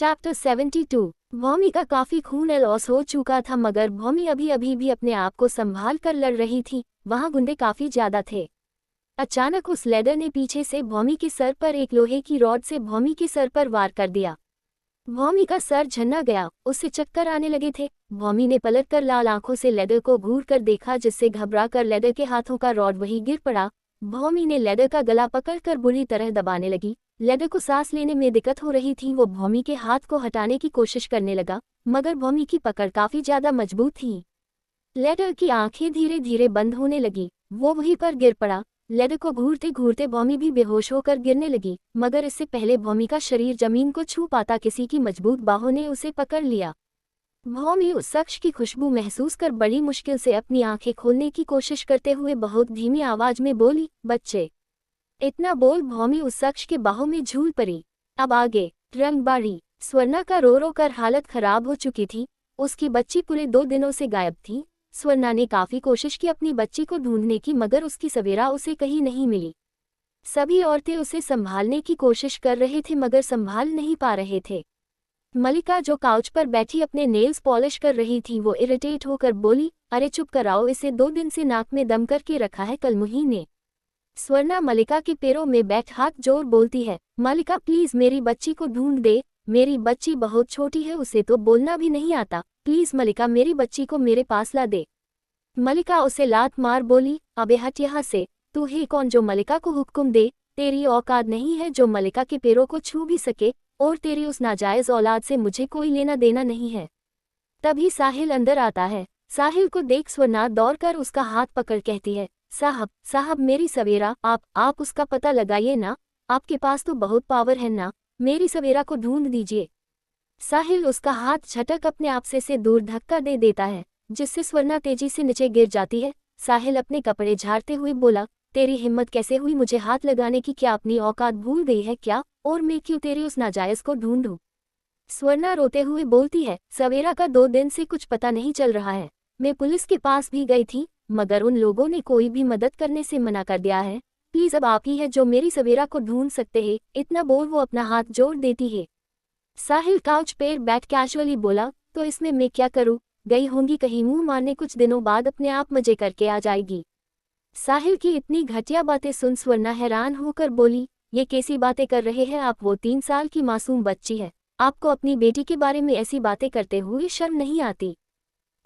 Chapter 72। भौमी का काफी खून लॉस हो चुका था, मगर भौमी अभी अभी भी अपने आप को संभाल कर लड़ रही थी। वहां गुंडे काफी ज्यादा थे। अचानक उस लेडर ने पीछे से भौमी के सर पर एक लोहे की रॉड से भौमी के सर पर वार कर दिया। भौमी का सर झन्ना गया, उससे चक्कर आने लगे थे। भौमी ने पलटकर लाल आंखों से लेडर को घूर कर देखा, जिससे घबराकर लेडर के हाथों का रॉड वहीं गिर पड़ा। भौमी ने लेडर का गला पकड़कर बुरी तरह दबाने लगी। लेडर को सांस लेने में दिक्कत हो रही थी। वो भौमी के हाथ को हटाने की कोशिश करने लगा, मगर भौमी की पकड़ काफी ज्यादा मजबूत थी। लेडर की आंखें धीरे धीरे बंद होने लगी, वो वहीं पर गिर पड़ा। लेडर को घूरते घूरते भौमी भी बेहोश होकर गिरने लगी, मगर इससे पहले भौमी का शरीर जमीन को छू पाता किसी की मजबूत बाहों ने उसे पकड़ लिया। भौमी उस शख्स की खुशबू महसूस कर बड़ी मुश्किल से अपनी आंखें खोलने की कोशिश करते हुए बहुत धीमी आवाज में बोली, बच्चे। इतना बोल भौमी उस शख्स के बाहों में झूल पड़ी। अब आगे रंगबाड़ी। स्वर्णा का रो रो कर हालत खराब हो चुकी थी। उसकी बच्ची पूरे 2 दिनों से गायब थी। स्वर्णा ने काफी कोशिश की अपनी बच्ची को ढूंढने की, मगर उसकी सवेरा उसे कहीं नहीं मिली। सभी औरतें उसे संभालने की कोशिश कर रहे थे, मगर संभाल नहीं पा रहे थे। मलिका जो काउच पर बैठी अपने नेल्स पॉलिश कर रही थी, वो इरिटेट होकर बोली, अरे चुप कराओ, इसे 2 दिन से नाक में दम करके रखा है कलमुही ने। स्वर्णा मलिका के पैरों में बैठ हाथ जोड़ बोलती है, मलिका प्लीज मेरी बच्ची को ढूंढ दे, मेरी बच्ची बहुत छोटी है, उसे तो बोलना भी नहीं आता, प्लीज मलिका मेरी बच्ची को मेरे पास ला दे। मलिका उसे लात मार बोली, अबे हट यहाँ से, तू ही कौन जो मलिका को हुक्म दे, तेरी औकात नहीं है जो मलिका के पैरों को छू भी सके, और तेरी उस नाजायज औलाद से मुझे कोई लेना देना नहीं है। तभी साहिल अंदर आता है। साहिल को देख स्वर्णा दौड़कर उसका हाथ पकड़ कहती है, साहब साहब मेरी सवेरा, आप उसका पता लगाइए ना, आपके पास तो बहुत पावर है ना, मेरी सवेरा को ढूंढ दीजिए। साहिल उसका हाथ झटक अपने आप से दूर धक्का दे देता है, जिससे स्वर्णा तेजी से नीचे गिर जाती है। साहिल अपने कपड़े झाड़ते हुए बोला, तेरी हिम्मत कैसे हुई मुझे हाथ लगाने की, क्या अपनी औकात भूल गई है क्या, और मैं क्यों तेरी उस नाजायज को ढूंढूं। स्वर्णा रोते हुए बोलती है, सवेरा का 2 दिन से कुछ पता नहीं चल रहा है, मैं पुलिस के पास भी गई थी, मगर उन लोगों ने कोई भी मदद करने से मना कर दिया है, प्लीज अब आप ही है जो मेरी सवेरा को ढूंढ सकते हैं। इतना बोल वो अपना हाथ जोड़ देती है। साहिल काउच पर बैठ कैजुअली बोला, तो इसमें मैं क्या करूं, गई होंगी कहीं मुंह मारने, कुछ दिनों बाद अपने आप मजे करके आ जाएगी। साहिल की इतनी घटिया बातें सुन स्वर्णा हैरान होकर बोली, ये कैसी बातें कर रहे हैं आप, वो 3 साल की मासूम बच्ची है, आपको अपनी बेटी के बारे में ऐसी बातें करते हुए शर्म नहीं आती।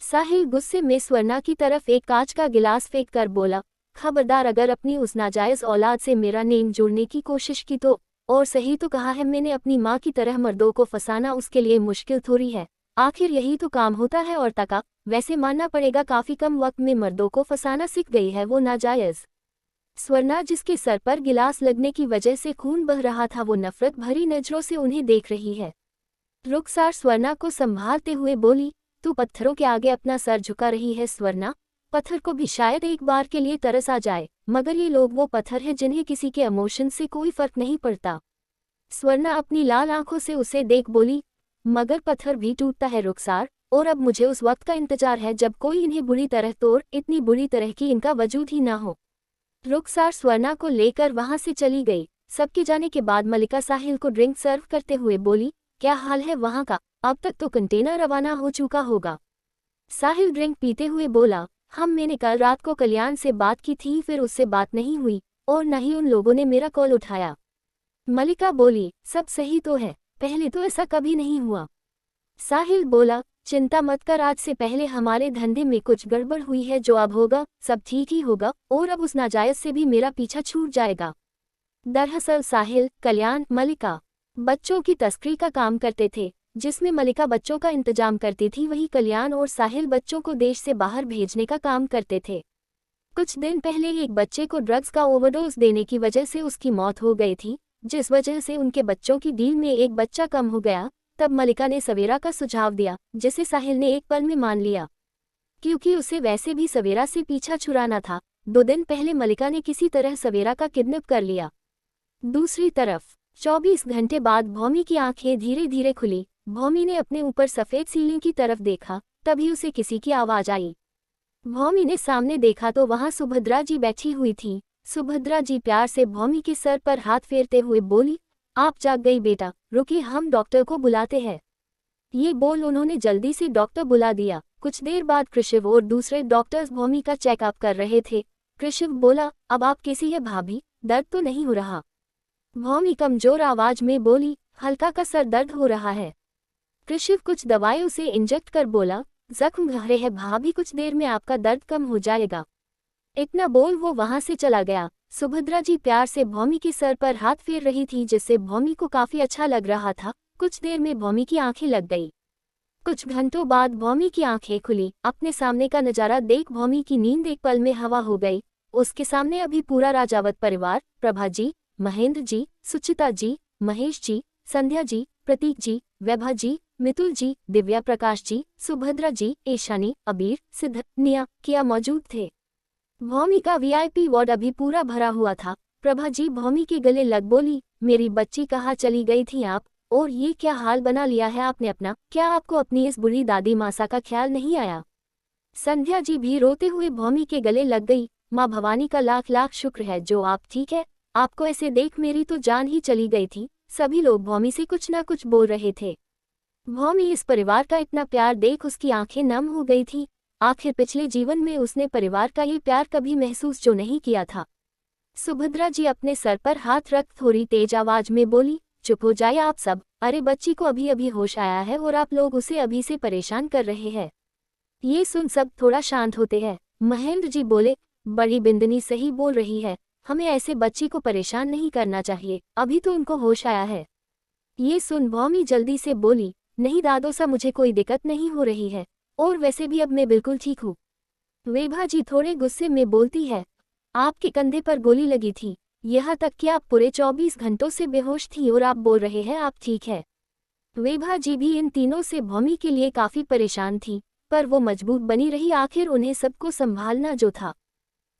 साहिल गुस्से में स्वर्णा की तरफ एक कांच का गिलास फेंक कर बोला, खबरदार अगर अपनी उस नाजायज औलाद से मेरा नेम जोड़ने की कोशिश की तो, और सही तो कहा है मैंने, अपनी माँ की तरह मर्दों को फंसाना उसके लिए मुश्किल थोड़ी है, आखिर यही तो काम होता है औरता का, वैसे मानना पड़ेगा काफी कम वक्त में मर्दों को फंसाना सीख गई है वो नाजायज। स्वर्णा जिसके सर पर गिलास लगने की वजह से खून बह रहा था, वो नफरत भरी नजरों से उन्हें देख रही है। रुखसार स्वर्णा को संभालते हुए बोली, तू पत्थरों के आगे अपना सर झुका रही है स्वर्णा, पत्थर को भी शायद एक बार के लिए तरस आ जाए, मगर ये लोग वो पत्थर है जिन्हें किसी के इमोशन से कोई फर्क नहीं पड़ता। स्वर्णा अपनी लाल आंखों से उसे देख बोली, मगर पत्थर भी टूटता है रुखसार, और अब मुझे उस वक्त का इंतजार है जब कोई इन्हें बुरी तरह तोड़, इतनी बुरी तरह कि इनका वजूद ही ना हो। रुखसार स्वर्णा को लेकर वहां से चली गई। सबके जाने के बाद मलिका साहिल को ड्रिंक सर्व करते हुए बोली, क्या हाल है वहां का, अब तक तो कंटेनर रवाना हो चुका होगा। साहिल ड्रिंक पीते हुए बोला, मैंने कल रात को कल्याण से बात की थी, फिर उससे बात नहीं हुई, और न ही उन लोगों ने मेरा कॉल उठाया। मलिका बोली, सब सही तो है, पहले तो ऐसा कभी नहीं हुआ। साहिल बोला, चिंता मत कर, आज से पहले हमारे धंधे में कुछ गड़बड़ हुई है, जो अब होगा सब ठीक ही होगा, और अब उस नाजायज से भी मेरा पीछा छूट जाएगा। दरअसल साहिल, कल्याण, मलिका बच्चों की तस्करी का काम करते थे, जिसमें मलिका बच्चों का इंतजाम करती थी, वही कल्याण और साहिल बच्चों को देश से बाहर भेजने का काम करते थे। कुछ दिन पहले एक बच्चे को ड्रग्स का ओवरडोज देने की वजह से उसकी मौत हो गई थी, जिस वजह से उनके बच्चों की डील में एक बच्चा कम हो गया। तब मलिका ने सवेरा का सुझाव दिया, जिसे साहिल ने एक पल में मान लिया, क्योंकि उसे वैसे भी सवेरा से पीछा छुड़ाना था। 2 दिन पहले मलिका ने किसी तरह सवेरा का किडनैप कर लिया। दूसरी तरफ 24 घंटे बाद भौमी की आंखें धीरे धीरे खुली। भौमी ने अपने ऊपर सफेद सीलिंग की तरफ देखा, तभी उसे किसी की आवाज आई। भौमी ने सामने देखा तो वहां सुभद्रा जी बैठी हुई थी। सुभद्रा जी प्यार से भौमी के सर पर हाथ फेरते हुए बोली, आप जाग गई बेटा, रुकिए हम डॉक्टर को बुलाते हैं। ये बोल उन्होंने जल्दी से डॉक्टर बुला दिया। कुछ देर बाद कृषिव और दूसरे डॉक्टर्स भूमि का चेकअप कर रहे थे। कृषिव बोला, अब आप कैसी है भाभी, दर्द तो नहीं हो रहा? भूमि कमजोर आवाज में बोली, हल्का का सर दर्द हो रहा है। कृषिव कुछ दवाई उसे इंजेक्ट कर बोला, जख्म गहरे है भाभी, कुछ देर में आपका दर्द कम हो जाएगा। इतना बोल वो वहां से चला गया। सुभद्रा जी प्यार से भूमि के सर पर हाथ फेर रही थी, जिससे भूमि को काफी अच्छा लग रहा था। कुछ देर में भूमि की आंखें लग गई। कुछ घंटों बाद भूमि की आंखें खुली। अपने सामने का नजारा देख भूमि की नींद एक पल में हवा हो गई। उसके सामने अभी पूरा राजावत परिवार, प्रभा जी, महेंद्र जी, सुचिता जी, महेश जी, संध्या जी, प्रतीक जी, वैभा जी, मितुल जी, दिव्या प्रकाश जी, सुभद्रा जी, ईशानी, अबीर, सिद्ध, निया, किया मौजूद थे। भूमि का वीआईपी वार्ड अभी पूरा भरा हुआ था। प्रभा जी भूमि के गले लग बोली, मेरी बच्ची कहाँ चली गई थी आप, और ये क्या हाल बना लिया है आपने अपना, क्या आपको अपनी इस बुरी दादी मासा का ख्याल नहीं आया? संध्या जी भी रोते हुए भूमि के गले लग गई, माँ भवानी का लाख लाख शुक्र है जो आप ठीक है, आपको ऐसे देख मेरी तो जान ही चली गई थी। सभी लोग भूमि से कुछ ना कुछ बोल रहे थे। भूमि इस परिवार का इतना प्यार देख उसकी आंखें नम हो गई थी। आखिर पिछले जीवन में उसने परिवार का ये प्यार कभी महसूस जो नहीं किया था। सुभद्रा जी अपने सर पर हाथ रख थोड़ी तेज आवाज में बोली, चुप हो जाए आप सब, अरे बच्ची को अभी अभी होश आया है और आप लोग उसे अभी से परेशान कर रहे हैं। ये सुन सब थोड़ा शांत होते हैं। महेंद्र जी बोले, बड़ी बिंदनी सही बोल रही है, हमें ऐसे बच्ची को परेशान नहीं करना चाहिए, अभी तो उनको होश आया है। ये सुन भूमि जल्दी से बोली, नहीं दादो सा मुझे कोई दिक्कत नहीं हो रही है, और वैसे भी अब मैं बिल्कुल ठीक हूँ। वेभा जी थोड़े गुस्से में बोलती है, आपके कंधे पर गोली लगी थी, यहाँ तक कि आप पूरे 24 घंटों से बेहोश थी और आप बोल रहे हैं आप ठीक है। वेभा जी भी इन तीनों से भूमि के लिए काफी परेशान थी, पर वो मजबूत बनी रही, आखिर उन्हें सबको संभालना जो था।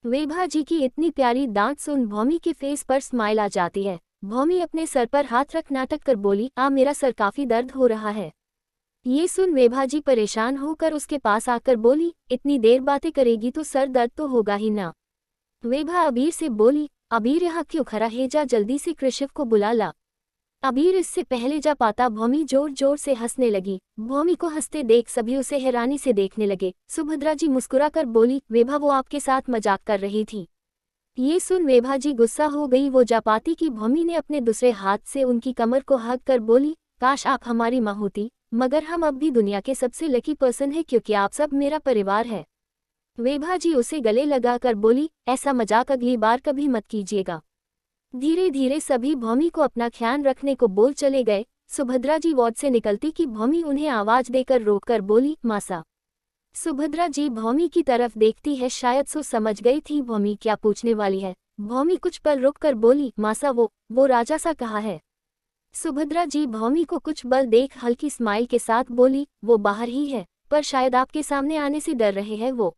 वेभा जी की इतनी प्यारी डांट सुन भूमि के फेस पर स्माइल आ जाती है। भूमि अपने सर पर हाथ रख नाटक कर बोली, मेरा सर काफी दर्द हो रहा है। ये सुन वेभा जी परेशान होकर उसके पास आकर बोली, इतनी देर बातें करेगी तो सर दर्द तो होगा ही ना। वेभा अबीर से बोली, अबीर यहाँ क्यों खड़ा है, जा जल्दी से कृषिव को बुला ला। अबीर इससे पहले जा पाता भूमि जोर जोर से हंसने लगी। भूमि को हंसते देख सभी उसे हैरानी से देखने लगे। सुभद्रा जी मुस्कुरा कर बोली, वेभा वो आपके साथ मजाक कर रही थी। ये सुन वेभा जी गुस्सा हो गई। वो जा पाती कि भूमि ने अपने दूसरे हाथ से उनकी कमर को हग कर बोली, काश आप हमारी माँ होती, मगर हम अब भी दुनिया के सबसे लकी पर्सन हैं क्योंकि आप सब मेरा परिवार है। वेभा जी उसे गले लगाकर बोली, ऐसा मजाक अगली बार कभी मत कीजिएगा। धीरे धीरे सभी भूमि को अपना ख्याल रखने को बोल चले गए। सुभद्रा जी वार्ड से निकलती कि भूमि उन्हें आवाज देकर रोककर बोली, मासा। सुभद्रा जी भूमि की तरफ देखती है, शायद सो समझ गई थी भूमि क्या पूछने वाली है। भूमि कुछ पल रुककर बोली, मासा वो राजा सा कहा है। सुभद्रा जी भूमि को कुछ बल देख हल्की स्माइल के साथ बोली, वो बाहर ही है, पर शायद आपके सामने आने से डर रहे हैं वो।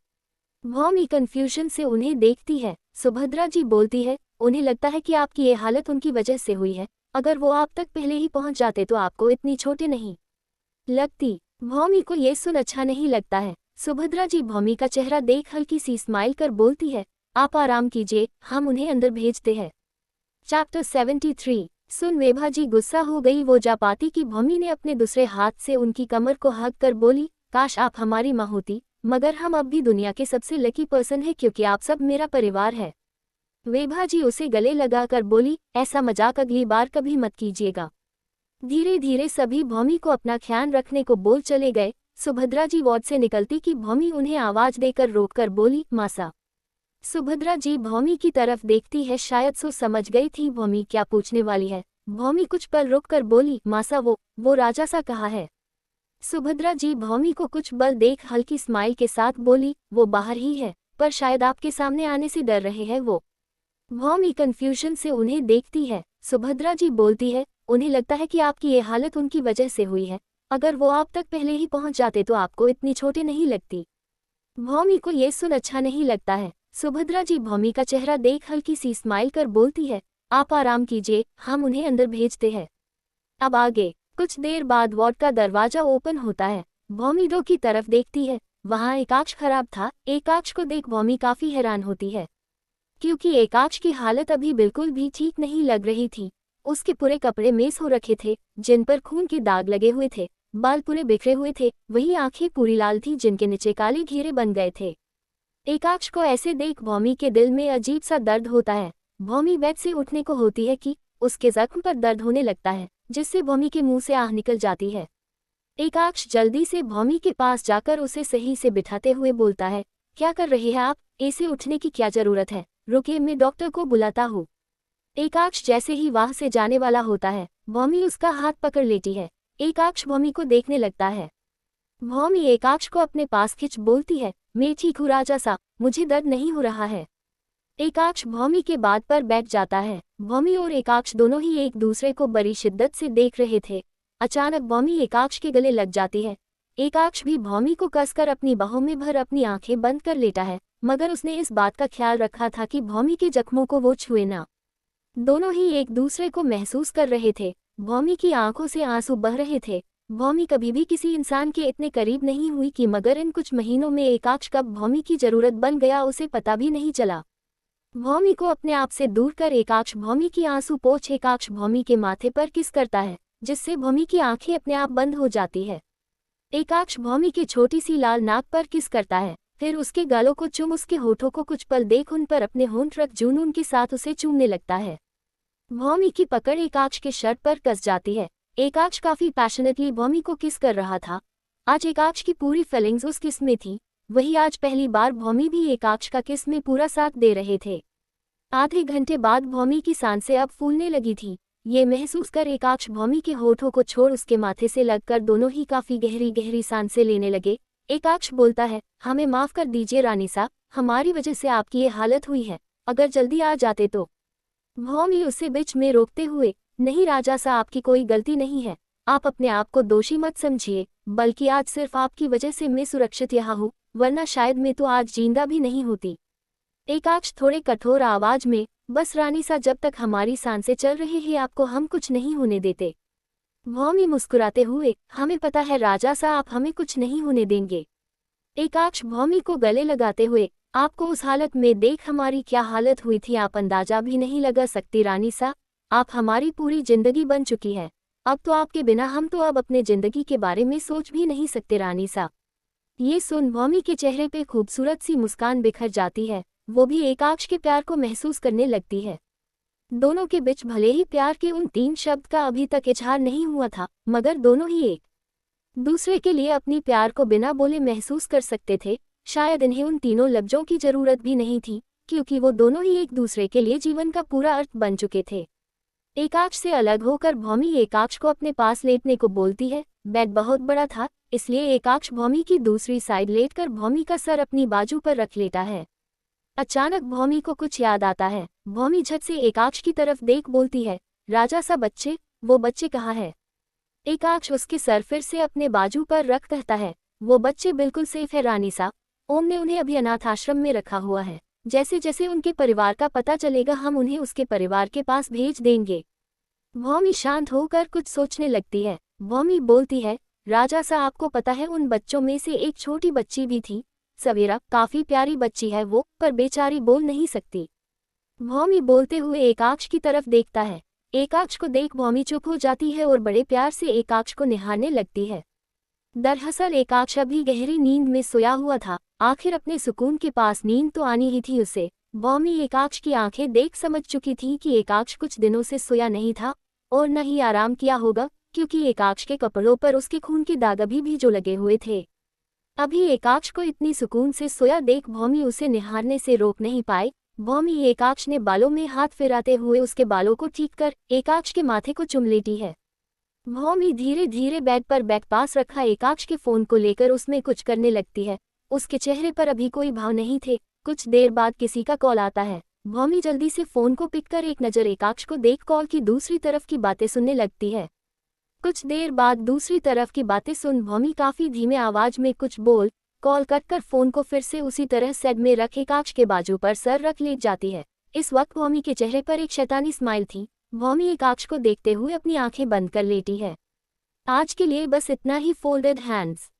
भूमि कंफ्यूजन से उन्हें देखती है। सुभद्रा जी बोलती है, उन्हें लगता है कि आपकी ये हालत उनकी वजह से हुई है, अगर वो आप तक पहले ही पहुंच जाते तो आपको इतनी छोटे नहीं लगती। भूमि को ये सुन अच्छा नहीं लगता है। सुभद्रा जी भूमि का चेहरा देख हल्की सी स्माइल कर बोलती है, आप आराम कीजिए, हम उन्हें अंदर भेजते हैं। चैप्टर 73। सुन वेभा जी गुस्सा हो गई। वो जा पाती कि भूमि ने अपने दूसरे हाथ से उनकी कमर को हग कर बोली, काश आप हमारी माँ होती, मगर हम अब भी दुनिया के सबसे लकी पर्सन हैं क्योंकि आप सब मेरा परिवार है। वेभा जी उसे गले लगाकर बोली, ऐसा मजाक अगली बार कभी मत कीजिएगा। धीरे धीरे सभी भूमि को अपना ख्याल रखने को बोल चले गए। सुभद्रा जी वार्ड से निकलती कि भूमि उन्हें आवाज देकर रोककर बोली, मासा। सुभद्रा जी भूमि की तरफ देखती है, शायद सो समझ गई थी भूमि क्या पूछने वाली है। भूमि कुछ पल रुककर बोली, मासा वो राजा सा कहा है। सुभद्रा जी भूमि को कुछ बल देख हल्की स्माइल के साथ बोली, वो बाहर ही है, पर शायद आपके सामने आने से डर रहे हैं वो। भूमि कंफ्यूजन से उन्हें देखती है। सुभद्रा जी बोलती है, उन्हें लगता है कि आपकी ये हालत उनकी वजह से हुई है, अगर वो आप तक पहले ही पहुंच जाते तो आपको इतनी छोटे नहीं लगती। भूमि को ये सुन अच्छा नहीं लगता है। सुभद्रा जी भूमि का चेहरा देख हल्की सी स्माइल कर बोलती है, आप आराम कीजिए, हम उन्हें अंदर भेजते हैं। अब आगे। कुछ देर बाद वार्ड का दरवाजा ओपन होता है। भूमि डो की तरफ देखती है, वहां एकाक्ष खराब था। एकाक्ष को देख भूमि काफी हैरान होती है, क्योंकि एकाक्ष की हालत अभी बिल्कुल भी ठीक नहीं लग रही थी। उसके पूरे कपड़े मेस हो रखे थे, जिन पर खून के दाग लगे हुए थे, बाल पूरे बिखरे हुए थे, वही आंखें पूरी लाल थी जिनके नीचे काले घेरे बन गए थे। एकाक्ष को ऐसे देख भौमी के दिल में अजीब सा दर्द होता है। भौमी बेड से उठने को होती है कि उसके जख्म पर दर्द होने लगता है, जिससे भौमी के मुंह से आह निकल जाती है। एकाक्ष जल्दी से भौमी के पास जाकर उसे सही से बिठाते हुए बोलता है, क्या कर रही है आप? ऐसे उठने की क्या जरूरत है? रुकिए, मैं डॉक्टर को बुलाता हूँ। एकाक्ष जैसे ही वहां से जाने वाला होता है, भौमी उसका हाथ पकड़ लेती है। एकाक्ष भौमी को देखने लगता है। भौमी एकाक्ष को अपने पास खिंच बोलती है, मैं ठीक हूँ राजा सा, मुझे दर्द नहीं हो रहा है। एकाक्ष भौमी के बात पर बैठ जाता है। भौमी और एकाक्ष दोनों ही एक दूसरे को बड़ी शिद्दत से देख रहे थे। अचानक भौमी एकाक्ष के गले लग जाती है। एकाक्ष भी भौमी को कसकर अपनी बाहों में भर अपनी आंखें बंद कर लेता है, मगर उसने इस बात का ख्याल रखा था कि भौमी के जख्मों को वो छुए ना। दोनों ही एक दूसरे को महसूस कर रहे थे। भौमी की आंखों से आंसू बह रहे थे। भौमी कभी भी किसी इंसान के इतने करीब नहीं हुई कि मगर इन कुछ महीनों में एकाक्ष कब भौमी की जरूरत बन गया उसे पता भी नहीं चला। भौमी को अपने आप से दूर कर एकाक्ष भौमी की आंसू पोंछ एकाक्ष भौमी के माथे पर किस करता है, जिससे भौमी की आंखें अपने आप बंद हो जाती है। एकाक्ष भौमी की छोटी सी लाल नाक पर किस करता है, फिर उसके गालों को चूम उसके होठों को कुछ पल देख उन पर अपने होंठ रख जुनून के साथ उसे चूमने लगता है। भौमी की पकड़ एकाक्ष के शर्ट पर कस जाती है। एकाक्ष काफी पैशनेटली भौमी को किस कर रहा था। आज एकाक्ष की पूरी फीलिंग्स उस किस में थी। वही आज पहली बार भौमी भी एकाक्ष का किस में पूरा साथ दे रहे थे। आधे घंटे बाद भौमी की सांसें अब फूलने लगी थी। ये महसूस कर एकाक्ष भौमी के होठों को छोड़ उसके माथे से लगकर दोनों ही काफी गहरी गहरी सांसें लेने लगे। एकाक्ष बोलता है, हमें माफ कर दीजिए रानी साहब, हमारी वजह से आपकी ये हालत हुई है, अगर जल्दी आ जाते तो। भौमी उसे बीच में रोकते हुए, नहीं राजा सा, आपकी कोई गलती नहीं है, आप अपने आप को दोषी मत समझिए, बल्कि आज सिर्फ आपकी वजह से मैं सुरक्षित यहाँ हूँ, वरना शायद मैं तो आज जिंदा भी नहीं होती। एकाक्ष थोड़े कठोर आवाज में, बस रानी सा, जब तक हमारी सांसें चल रही है आपको हम कुछ नहीं होने देते। भौमी मुस्कुराते हुए, हमें पता है राजा सा, आप हमें कुछ नहीं होने देंगे। एकाक्ष भौमी को गले लगाते हुए, आपको उस हालत में देख हमारी क्या हालत हुई थी आप अंदाजा भी नहीं लगा सकती रानी सा, आप हमारी पूरी जिंदगी बन चुकी है, अब तो आपके बिना हम तो अब अपने जिंदगी के बारे में सोच भी नहीं सकते रानी सा। ये सुन भौमी के चेहरे पे खूबसूरत सी मुस्कान बिखर जाती है। वो भी एकाक्ष के प्यार को महसूस करने लगती है। दोनों के बीच भले ही प्यार के उन 3 शब्द का अभी तक इजहार नहीं हुआ था, मगर दोनों ही एक दूसरे के लिए अपनी प्यार को बिना बोले महसूस कर सकते थे। शायद इन्हें उन तीनों लफ्जों की जरूरत भी नहीं थी, क्योंकि वो दोनों ही एक दूसरे के लिए जीवन का पूरा अर्थ बन चुके थे। एकाक्ष से अलग होकर भौमी एकाक्ष को अपने पास लेटने को बोलती है। बेड बहुत बड़ा था, इसलिए एकाक्ष भौमी की दूसरी साइड लेटकर भौमी का सर अपनी बाजू पर रख लेता है। अचानक भौमी को कुछ याद आता है। भौमी झट से एकाक्ष की तरफ देख बोलती है, राजा सा, बच्चे, वो बच्चे कहाँ है? एकाक्ष उसके सर फिर से अपने बाजू पर रख कहता है, वो बच्चे बिल्कुल सेफ है रानी सा, ओम ने उन्हें अभी अनाथ आश्रम में रखा हुआ है, जैसे जैसे उनके परिवार का पता चलेगा हम उन्हें उसके परिवार के पास भेज देंगे। भौमी शांत होकर कुछ सोचने लगती है। भौमी बोलती है, राजा सा, आपको पता है उन बच्चों में से एक छोटी बच्ची भी थी, सवेरा, काफी प्यारी बच्ची है वो, पर बेचारी बोल नहीं सकती। भौमी बोलते हुए एकाक्ष की तरफ देखता है। एकाक्ष को देख भौमी चुप हो जाती है और बड़े प्यार से एकाक्ष को निहारने लगती है। दरअसल एकाक्ष अभी गहरी नींद में सोया हुआ था। आखिर अपने सुकून के पास नींद तो आनी ही थी उसे। भौमी एकाक्ष की आंखें देख समझ चुकी थी कि एकाक्ष कुछ दिनों से सोया नहीं था और न ही आराम किया होगा, क्योंकि एकाक्ष के कपड़ों पर उसके खून के दाग अभी भी जो लगे हुए थे। अभी एकाक्ष को इतनी सुकून से सोया देख भौमी उसे निहारने से रोक नहीं पाई। भौमी एकाक्ष ने बालों में हाथ फिराते हुए उसके बालों को ठीक कर एकाक्ष के माथे को चुम लेती है। भौमी धीरे धीरे बेड पर बैग पास रखा एकाक्ष के फोन को लेकर उसमें कुछ करने लगती है। उसके चेहरे पर अभी कोई भाव नहीं थे। कुछ देर बाद किसी का कॉल आता है। भौमी जल्दी से फोन को पिक कर एक नज़र एकाक्ष को देख कॉल की दूसरी तरफ की बातें सुनने लगती है। कुछ देर बाद दूसरी तरफ की बातें सुन भौमी काफी धीमे आवाज में कुछ बोल कॉल कट कर फोन को फिर से उसी तरह सेट में रख एकाक्ष के बाजू पर सर रख लेट जाती है। इस वक्त भौमी के चेहरे पर एक शैतानी स्माइल थी। भौमी एकाक्ष को देखते हुए अपनी आंखें बंद कर लेती है। आज के लिए बस इतना ही। Folded hands.